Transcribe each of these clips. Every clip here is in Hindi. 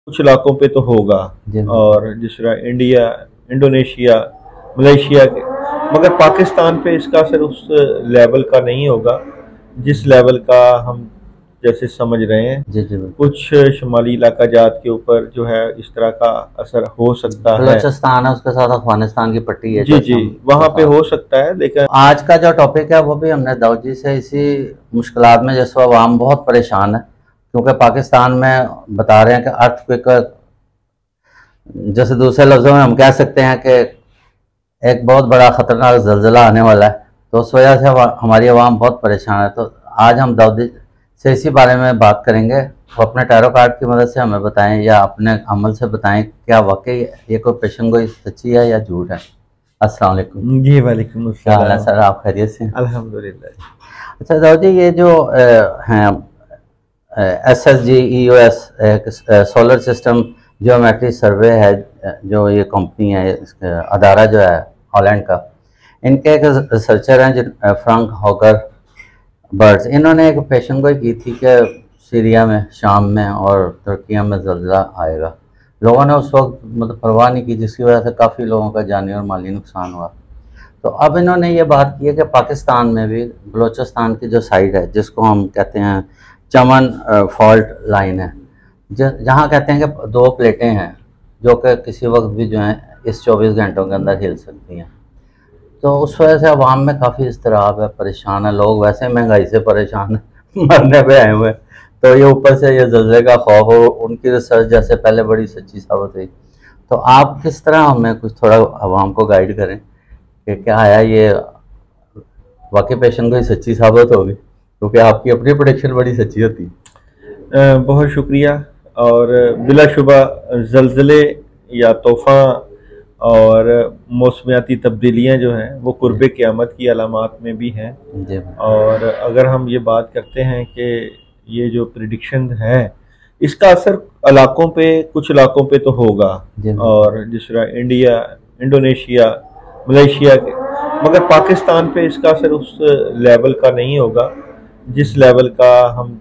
कुछ इलाकों पे तो होगा। और जिस तरह इंडिया, इंडोनेशिया, मलेशिया के, मगर पाकिस्तान पे इसका असर उस लेवल का नहीं होगा जिस लेवल का हम जैसे समझ रहे हैं। जी जी कुछ शुमाली इलाका जात के ऊपर जो है इस तरह का असर हो सकता है। बलोचिस्तान है, उसके साथ अफगानिस्तान की पट्टी है, जी जैसे जी, हम वहाँ पे बता हो रहे हैं। सकता है, लेकिन आज का जो टॉपिक है वो भी हमने दाऊद जी से इसी मुश्किलात में, जैसे आवाम बहुत परेशान है क्योंकि पाकिस्तान में बता रहे हैं कि अर्थक्वेक, जैसे दूसरे लफ्ज़ों में हम कह सकते हैं कि एक बहुत बड़ा ख़तरनाक ज़लज़ला आने वाला है। तो उस वजह से हमारी आवाम बहुत परेशान है। तो आज हम दाऊद जी से इसी बारे में बात करेंगे। वो अपने टैरो कार्ड की मदद से हमें बताएं या अपने अमल से बताएं, क्या वाकई ये कोई पेशन गोई सच्ची है या झूठ है। अस्सलाम वालेकुम। जी वालेकुम क्या हाल है अस्सलाम। सर, आप खैरियत से? अल्हम्दुलिल्लाह। अच्छा दाऊद जी, ये जो हैं SSGEOS एक सोलर सिस्टम जियोमेट्री सर्वे है, जो ये कंपनी है, इसका अदारा जो है हॉलैंड का, इनके एक रिसर्चर हैं जिन फ्रैंक हॉगर बर्ड्स, इन्होंने एक पेशन गोई की थी कि सीरिया में, शाम में और तुर्किया में ज़लज़ला आएगा। लोगों ने उस वक्त मतलब परवाह नहीं की, जिसकी वजह से काफ़ी लोगों का जानी और माली नुकसान हुआ। तो अब इन्होंने ये बात की है कि पाकिस्तान में भी बलूचिस्तान की जो साइड है, जिसको हम कहते हैं चमन फॉल्ट लाइन है, जहाँ कहते हैं कि दो प्लेटें हैं जो कि किसी वक्त भी जो हैं इस 24 घंटों के अंदर हिल सकती हैं। तो उस वजह से अवाम में काफ़ी इज़्तिराब है, परेशान है लोग, वैसे महंगाई से परेशान है मरने पे आए हुए हैं। तो ये ऊपर से ये जल्ज़ले का खौफ हो, उनकी रिसर्च जैसे पहले बड़ी सच्ची साबित हुई। तो आप किस तरह हमें कुछ थोड़ा अवाम को गाइड करें कि क्या आया ये वाकई पेशन को ही सच्ची साबित होगी, क्योंकि आपकी अपनी प्रोडिक्शन बड़ी सच्ची होती है। बहुत शुक्रिया। और बिलाशुबा ज़लज़ले या तूफ़ान और मौसमियाती तब्दीलियाँ जो हैं वो कुर्ब क़यामत की अलामात में भी हैं। जी और अगर हम ये बात करते हैं कि ये जो प्रिडिक्शन है इसका असर इलाकों पे, कुछ इलाकों पे तो होगा। जी और जिस तरह इंडिया, इंडोनेशिया, मलेशिया के, मगर पाकिस्तान पे इसका असर उस लेवल का नहीं होगा जिस लेवल का हम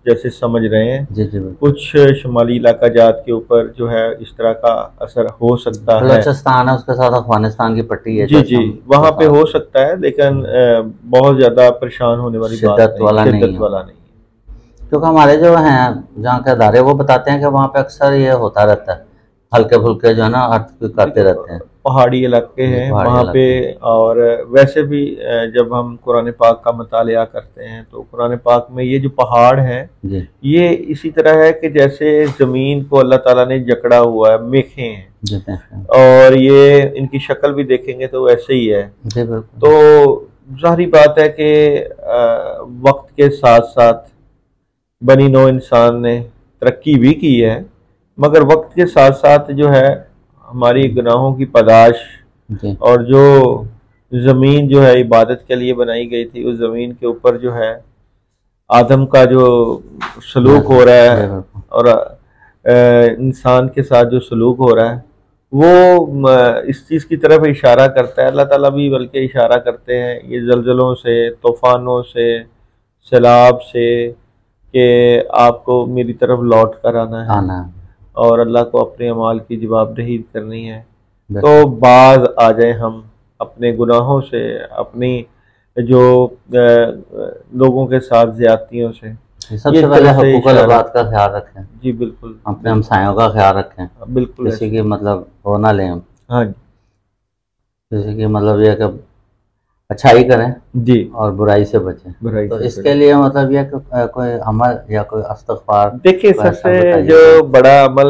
जैसे समझ रहे हैं। जी जी कुछ शुमाली इलाका जात के ऊपर जो है इस तरह का असर हो सकता है। बलोचिस्तान है, उसके साथ अफगानिस्तान की पट्टी है, जी जैसे जी, हम वहाँ पे बता हो रहे सकता है, लेकिन बहुत ज़्यादा परेशान होने हैं, वाली बात शिद्दत नहीं, वाला नहीं शिद्दत है। वाला नहीं। क्योंकि हमारे जो हैं जहाँ के अदारे, वो बताते हैं कि वहाँ पे अक्सर ये होता रहता है, हल्के फुल्के जो है ना अर्थ आते देखो, रहते हैं। पहाड़ी इलाके जी, हैं पहाड़ी वहाँ पे। इलाके। और वैसे भी जब हम कुरान पाक का मुतालिया करते हैं तो कुरान पाक में ये जो पहाड़ हैं जी ये इसी तरह है कि जैसे ज़मीन को अल्लाह ताला ने जकड़ा हुआ है, मेखे हैं। जी बिल्कुल। और ये इनकी शक्ल भी देखेंगे तो वैसे ही है। जी बिल्कुल। तो ज़ाहिर बात है कि वक्त के साथ साथ बनी नौ इंसान ने तरक्की भी की है, मगर वक्त के साथ साथ जो है हमारी गुनाहों की पादाश जी और जो ज़मीन जो है इबादत के लिए बनाई गई थी, उस ज़मीन के ऊपर जो है आदम का जो सलूक हो रहा जी है बिल्कुल। और इंसान के साथ जो सलूक हो रहा है वो इस चीज़ की तरफ इशारा करता है। अल्लाह ताला भी बल्कि इशारा करते हैं ये ज़लज़लों से, तूफ़ानों से, सैलाब से, कि आपको मेरी तरफ लौट कर आना है आना है। और अल्लाह को अपने अमाल की जवाबदेही करनी है। तो बिल्कुल। बाज आ जाए हम अपने गुनाहों से, अपनी जो लोगों के साथ ज्यादतियों से, ये सबसे एक पहले तरफ से हकूक़ुल इशारा। इबाद का ख्याल रखें, जी बिल्कुल अपने बिल्कुल। हमसायों का ख्याल रखें, बिल्कुल किसी ऐसे। की मतलब वो ना लें हम, हाँ जी। किसी की मतलब ये कि अच्छाई करें जी, और बुराई से बचें। बुराई तो से इसके बचे। लिए मतलब ये कि कोई अमल या कोई इस्तग़फ़ार देखिए, कोई ऐसा सबसे बताइए जो जो बड़ा अमल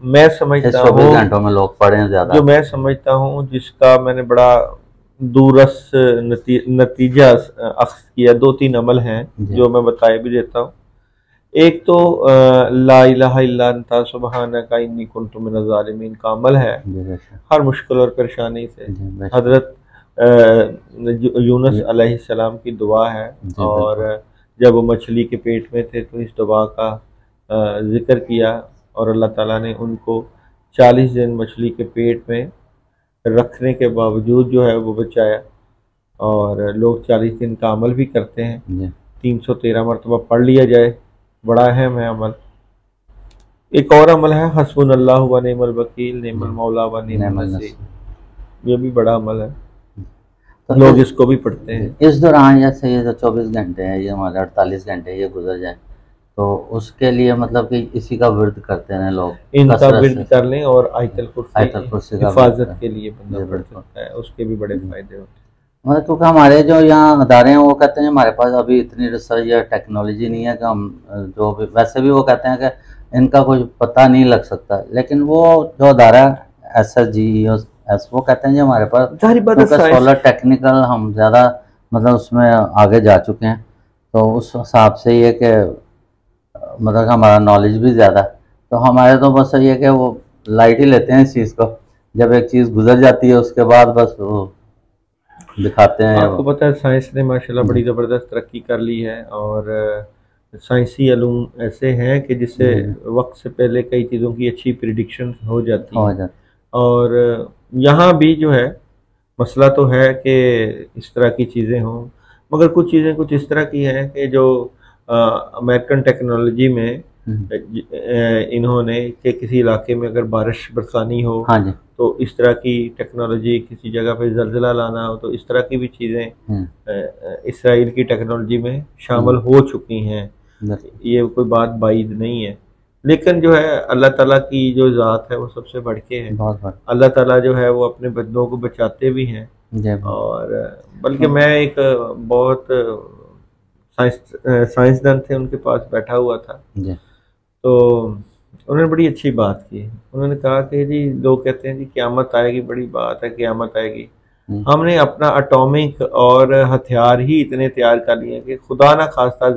मैं इस समझता 24 हूँ, घंटों में लोग पढ़ें ज़्यादा। जो मैं समझता हूँ जिसका मैंने बड़ा दूरस नतीजा अख्ज़ किया, दो तीन अमल हैं जी जो मैं बताए भी देता हूँ। एक तो ला इलाहा इल्ला अन्ता सुब्हानका इन्नी कुन्तु मिनज़ ज़ालिमीन का अमल है। जी बेशक। हर मुश्किल और परेशानी से जी बेशक। हज़रत यूनुस जी अलैहिस्सलाम की दुआ है। जी और बिल्कुल। जब वो मछली के पेट में थे तो इस दुआ का ज़िक्र किया और अल्लाह ताला ने उनको 40 दिन मछली के पेट में रखने के बावजूद जो है वो बचाया। और लोग 40 दिन का अमल भी करते हैं, जी 313 मरतबा पढ़ लिया जाए, बड़ा अहम है अमल। एक और अमल है हस्बुनल्लाहु व निअमल वकील निअमल मौला व निअमल नसीर, ये भी बड़ा अमल है, तो लोग इसको भी पढ़ते हैं। इस दौरान जैसे ये जो 24 घंटे हैं, ये हमारे 48 घंटे ये गुजर जाए, तो उसके लिए मतलब कि इसी का विर्द करते हैं लोग, इनका विर्द कर लें और आयतल कुर्सी का हिफाजत के लिए बंदा पढ़ सकता है, उसके भी बड़े फायदे होते हैं। मतलब क्योंकि हमारे जो यहाँ अदारे हैं वो कहते हैं हमारे पास अभी इतनी रिसर्च या टेक्नोलॉजी नहीं है कि हम जो भी, वैसे भी वो कहते हैं कि इनका कुछ पता नहीं लग सकता, लेकिन वो जो अदारा SSGES वो कहते हैं जी हमारे पास सोलर टेक्निकल हम ज़्यादा मतलब उसमें आगे जा चुके हैं, तो उस हिसाब से ये कि मतलब हमारा नॉलेज भी ज़्यादा, तो हमारे तो बस ये कि वो लाइट ही लेते हैं इस चीज़ को, जब एक चीज़ गुजर जाती है उसके बाद बस वो दिखाते हैं। आपको पता है साइंस ने माशाल्लाह बड़ी ज़बरदस्त तरक्की कर ली है, और साइंसी अलूम ऐसे हैं कि जिससे वक्त से पहले कई चीज़ों की अच्छी प्रिडिक्शन हो जाती है। और यहाँ भी जो है मसला तो है कि इस तरह की चीज़ें हों, मगर कुछ चीज़ें कुछ इस तरह की हैं कि जो अमेरिकन टेक्नोलॉजी में इन्होंने कि किसी इलाके में अगर बारिश बरसानी हो, हाँ जी, तो इस तरह की टेक्नोलॉजी, किसी जगह पे जलजिला लाना हो, तो इस तरह की भी चीज़ें इसराइल की टेक्नोलॉजी में शामिल हो चुकी हैं। ये कोई बात बाइद नहीं है, लेकिन जो है अल्लाह ताला की जो ज़ात है वो सबसे बढ़ के है। अल्लाह ताला जो है वो अपने बंदों को बचाते भी हैं, और बल्कि मैं एक बहुत साइंसदान थे, उनके पास बैठा हुआ था, तो उन्होंने बड़ी अच्छी बात की। उन्होंने कहा कि जी लोग कहते हैं जी क़यामत आएगी, बड़ी बात है क़यामत आएगी, हमने अपना एटॉमिक और हथियार ही इतने तैयार कर लिए कि खुदा ना खास्ता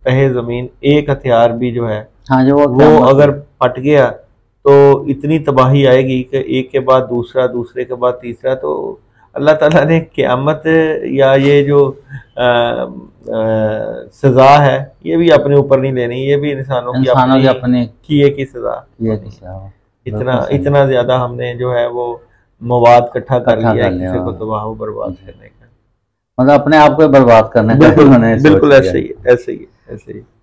तहे ज़मीन एक हथियार भी जो है हाँ जो वो अगर फट गया तो इतनी तबाही आएगी कि एक के बाद दूसरा, दूसरे के बाद तीसरा। तो अल्लाह ताला ने क़यामत या ये जो सज़ा है ये भी अपने ऊपर नहीं लेनी, ये भी इंसानों की अपनी किए की सज़ा। इतना ज़्यादा हमने जो है वो मवाद इकट्ठा कर लिया है किसी को तबाह बर्बाद करने का, मतलब अपने आप को बर्बाद करने का। बिल्कुल ऐसे ही।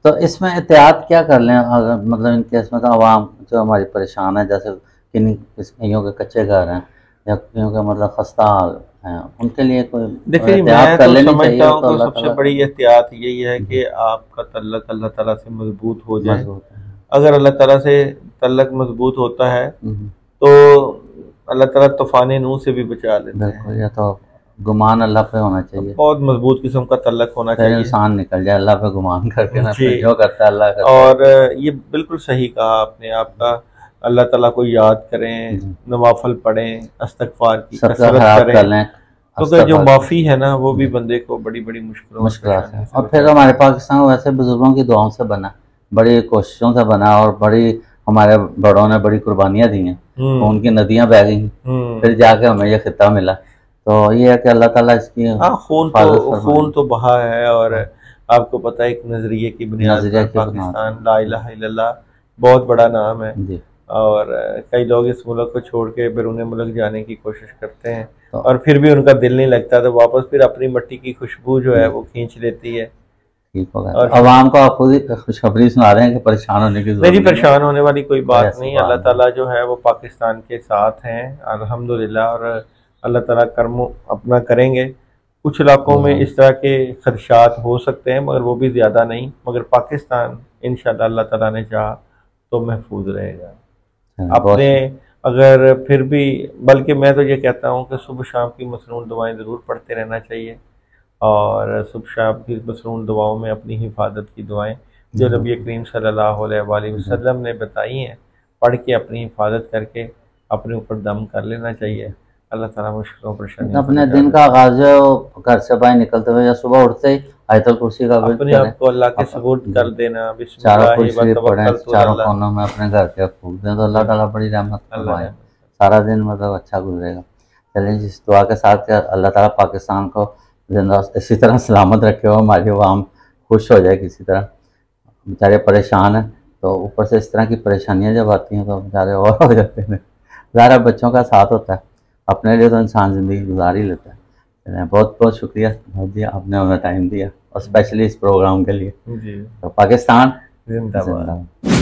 तो इसमें एहतियात क्या कर लें अगर मतलब इनके इसमें तो आवाम जो हमारी परेशान है, जैसे कईयों के कच्चे घर हैं या कईयों के मतलब खस्ता हाल हैं, उनके लिए कोई देखिए मैं तो समझता हूँ कि सबसे बड़ी एहतियात यही है कि आपका तल्लक अल्लाह ताला से मजबूत हो जाए। अगर अल्लाह ताला से तल्लक मजबूत होता है तो अल्लाह ताला तूफान नूह से भी बचा लेता है। या तो गुमान अल्लाह पे होना चाहिए, बहुत मजबूत किस्म का तल्लक होना चाहिए, इंसान निकल जाए अल्लाह पे गुमान करके ना, जो करता है अल्लाह करता है। और ये बिल्कुल सही कहा आपने, आपका अल्लाह ताला को याद करें, नवाफल पढ़ें, इस्तगफार की कसरत करें, तो जो माफ़ी है ना वो भी बंदे को बड़ी बड़ी मुश्किलों है। और फिर हमारे पाकिस्तान वैसे बुजुर्गों की दुआओं से बना, बड़ी कोशिशों से बना, और बड़ी हमारे बड़ों ने बड़ी कुर्बानियाँ दी हैं, तो उनकी नदियाँ बह गई, फिर जाके हमें ये खिता मिला। तो ये है कि अल्लाह ताला इसकी खून तो बहा है। और आपको पता है एक नजरिए की बुनियाद पर पाकिस्तान ला इलाहा इल्लल्लाह बहुत बड़ा नाम है, और कई लोग इस मुल्क को छोड़ के बैरून मुल्क जाने की कोशिश करते हैं, और फिर भी उनका दिल नहीं लगता, तो वापस फिर अपनी मिट्टी की खुशबू जो है वो खींच लेती है। ठीक होगा। और आवाम को आप खुद ही खुशखबरी सुना रहे हैं कि परेशान होने की जरूरत नहीं, परेशान होने वाली कोई बात नहीं। अल्लाह ताला जो है वो पाकिस्तान के साथ हैं अल्हम्दुलिल्लाह, और अल्लाह ताला कर्म अपना करेंगे। कुछ इलाकों में इस तरह के खदशात हो सकते हैं मगर वो भी ज़्यादा नहीं, मगर पाकिस्तान इंशाअल्लाह अल्लाह ताला ने चाहा तो महफूज रहेगा। अपने अगर फिर भी, बल्कि मैं तो ये कहता हूँ कि सुबह शाम की मसनून दुआएं ज़रूर पढ़ते रहना चाहिए, और सुबह शाम की मसनून दुआओं में अपनी हिफाजत की दुआएं जो नबी करीम सल्लल्लाहु अलैहि वसल्लम ने बताई हैं पढ़ के अपनी हिफाजत करके अपने ऊपर दम कर लेना चाहिए। अल्लाह ताला मुश्किलों परेशानी अपने दिन का आगाज जो घर से बाहर निकलते हुए या सुबह उठते ही आयतुल कुर्सी का अपने आप को अल्लाह के सुपुर्द कर देना, चारों कोनों में अपने घर के फूक दें, तो अल्लाह ताला बड़ी रहमत करवाए, सारा दिन मतलब अच्छा गुजरेगा। चलिए इस दुआ के साथ अल्लाह ताला पाकिस्तान को जिंदा इसी तरह सलामत रखे हो, हमारी आवाम खुश हो जाए। किसी तरह बेचारे परेशान हैं, तो ऊपर से इस तरह की परेशानियाँ जब आती हैं तो बेचारे और हो जाते हैं। ज़्यादा बच्चों का साथ होता है, अपने लिए तो इंसान ज़िंदगी गुजार ही लेता है। बहुत बहुत शुक्रिया जी, आपने हमें टाइम दिया, और स्पेशली इस प्रोग्राम के लिए। तो पाकिस्तान जिंदाबाद।